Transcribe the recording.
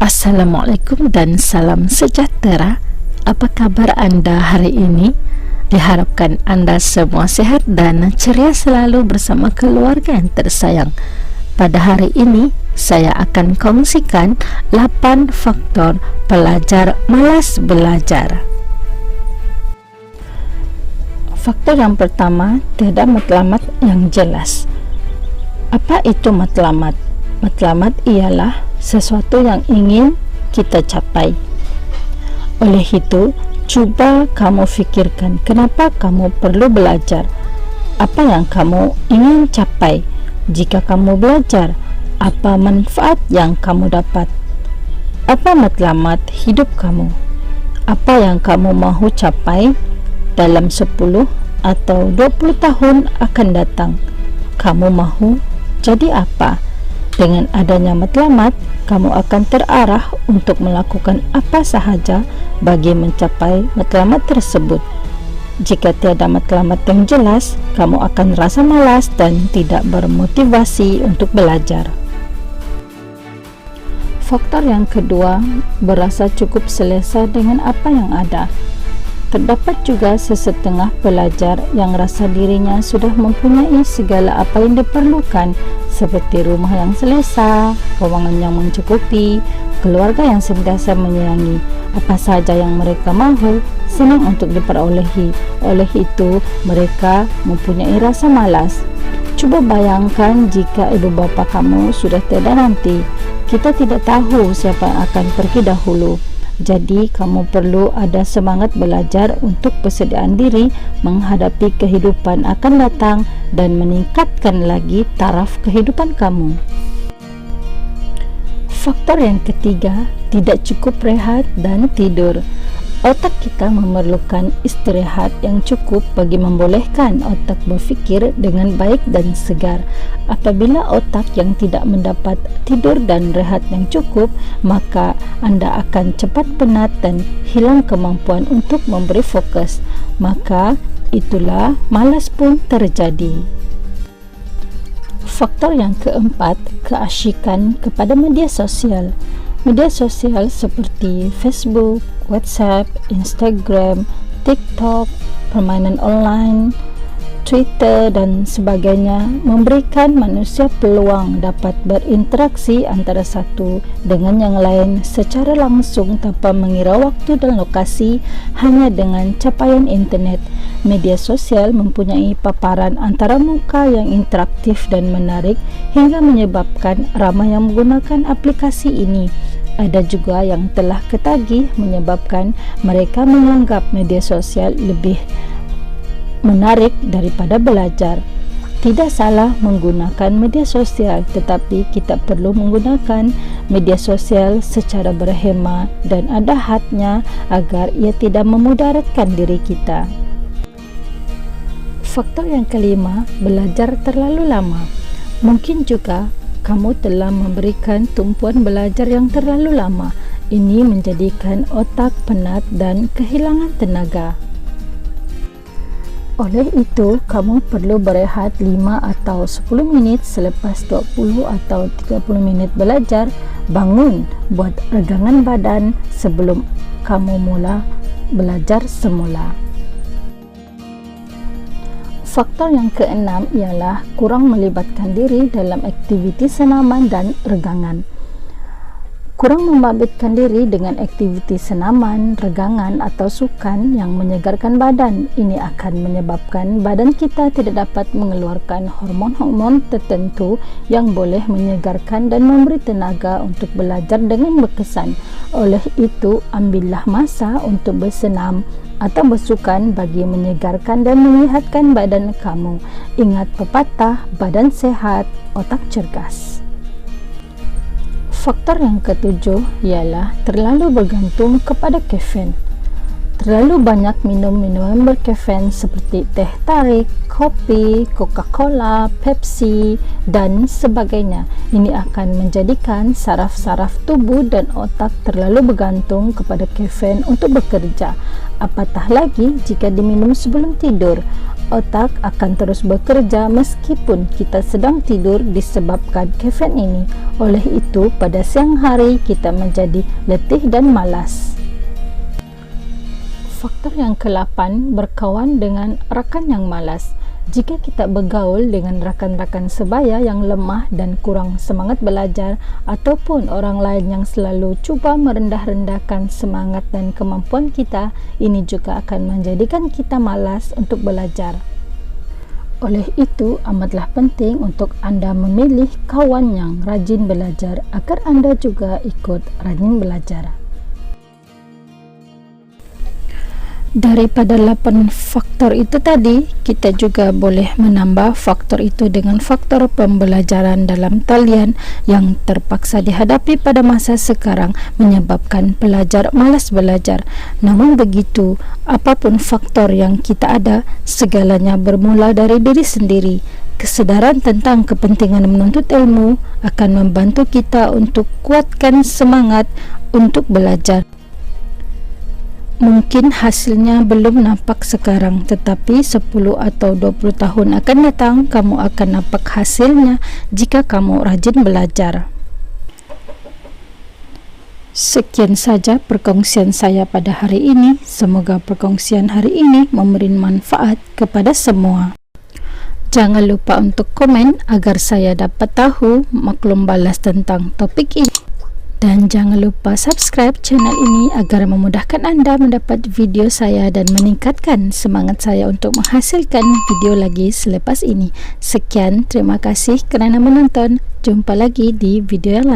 Assalamualaikum dan salam sejahtera. Apa kabar anda hari ini? Diharapkan anda semua sehat dan ceria selalu bersama keluarga yang tersayang. Pada hari ini, saya akan kongsikan 8 faktor pelajar malas belajar. Faktor yang pertama, tiada matlamat yang jelas. Apa itu matlamat? Matlamat ialah sesuatu yang ingin kita capai. Oleh itu, cuba kamu fikirkan kenapa kamu perlu belajar. Apa yang kamu ingin capai? Jika kamu belajar, apa manfaat yang kamu dapat? Apa matlamat hidup kamu? Apa yang kamu mahu capai dalam 10 atau 20 tahun akan datang? Kamu mahu jadi apa? Dengan adanya matlamat, kamu akan terarah untuk melakukan apa sahaja bagi mencapai matlamat tersebut. Jika tiada matlamat yang jelas, kamu akan rasa malas dan tidak bermotivasi untuk belajar. Faktor yang kedua, berasa cukup selesa dengan apa yang ada. Terdapat juga sesetengah pelajar yang rasa dirinya sudah mempunyai segala apa yang diperlukan, seperti rumah yang selesa, kewangan yang mencukupi, keluarga yang sentiasa menyayangi. Apa saja yang mereka mahu, senang untuk diperolehi. Oleh itu, mereka mempunyai rasa malas. Cuba bayangkan jika ibu bapa kamu sudah tiada nanti. Kita tidak tahu siapa yang akan pergi dahulu. Jadi, kamu perlu ada semangat belajar untuk persediaan diri menghadapi kehidupan akan datang dan meningkatkan lagi taraf kehidupan kamu. Faktor yang ketiga, tidak cukup rehat dan tidur. Otak kita memerlukan istirahat yang cukup bagi membolehkan otak berfikir dengan baik dan segar. Apabila otak yang tidak mendapat tidur dan rehat yang cukup, maka anda akan cepat penat dan hilang kemampuan untuk memberi fokus. Maka itulah malas pun terjadi. Faktor yang keempat, keasyikan kepada media sosial. Media sosial seperti Facebook, WhatsApp, Instagram, TikTok, permainan online, Twitter dan sebagainya memberikan manusia peluang dapat berinteraksi antara satu dengan yang lain secara langsung tanpa mengira waktu dan lokasi hanya dengan capaian internet. Media sosial mempunyai paparan antara muka yang interaktif dan menarik hingga menyebabkan ramai yang menggunakan aplikasi ini. Ada juga yang telah ketagih menyebabkan mereka menganggap media sosial lebih menarik daripada belajar. Tidak salah menggunakan media sosial, tetapi kita perlu menggunakan media sosial secara berhemah dan ada hadnya agar ia tidak memudaratkan diri kita. Faktor yang kelima, belajar terlalu lama. Mungkin juga kamu telah memberikan tumpuan belajar yang terlalu lama. Ini menjadikan otak penat dan kehilangan tenaga. Oleh itu, kamu perlu berehat 5 atau 10 minit selepas 20 atau 30 minit belajar. Bangun, buat regangan badan sebelum kamu mula belajar semula. Faktor yang keenam ialah kurang melibatkan diri dalam aktiviti senaman dan regangan. Kurang membabitkan diri dengan aktiviti senaman, regangan atau sukan yang menyegarkan badan. Ini akan menyebabkan badan kita tidak dapat mengeluarkan hormon-hormon tertentu yang boleh menyegarkan dan memberi tenaga untuk belajar dengan berkesan. Oleh itu, ambillah masa untuk bersenam atau bersukan bagi menyegarkan dan menyihatkan badan kamu. Ingat pepatah, badan sehat, otak cergas. Faktor yang ketujuh ialah terlalu bergantung kepada kafein. terlalu banyak minum minuman berkafein seperti teh tarik, kopi, Coca-Cola, Pepsi, dan sebagainya. Ini akan menjadikan saraf-saraf tubuh dan otak terlalu bergantung kepada kafein untuk bekerja. Apatah lagi jika diminum sebelum tidur. Otak akan terus bekerja meskipun kita sedang tidur disebabkan kafein ini. Oleh itu, pada siang hari kita menjadi letih dan malas. Faktor yang ke-8, berkawan dengan rakan yang malas. Jika kita bergaul dengan rakan-rakan sebaya yang lemah dan kurang semangat belajar, ataupun orang lain yang selalu cuba merendah-rendahkan semangat dan kemampuan kita, ini juga akan menjadikan kita malas untuk belajar. Oleh itu, amatlah penting untuk Anda memilih kawan yang rajin belajar agar Anda juga ikut rajin belajar. Daripada 8 faktor itu tadi, kita juga boleh menambah faktor itu dengan faktor pembelajaran dalam talian yang terpaksa dihadapi pada masa sekarang menyebabkan pelajar malas belajar. Namun begitu, apapun faktor yang kita ada, segalanya bermula dari diri sendiri. Kesedaran tentang kepentingan menuntut ilmu akan membantu kita untuk kuatkan semangat untuk belajar. Mungkin hasilnya belum nampak sekarang, tetapi 10 atau 20 tahun akan datang, kamu akan nampak hasilnya jika kamu rajin belajar. Sekian saja perkongsian saya pada hari ini. Semoga perkongsian hari ini memberi manfaat kepada semua. Jangan lupa untuk komen agar saya dapat tahu maklum balas tentang topik ini. Dan jangan lupa subscribe channel ini agar memudahkan Anda mendapat video saya dan meningkatkan semangat saya untuk menghasilkan video lagi selepas ini. Sekian, terima kasih kerana menonton. Jumpa lagi di video yang lain.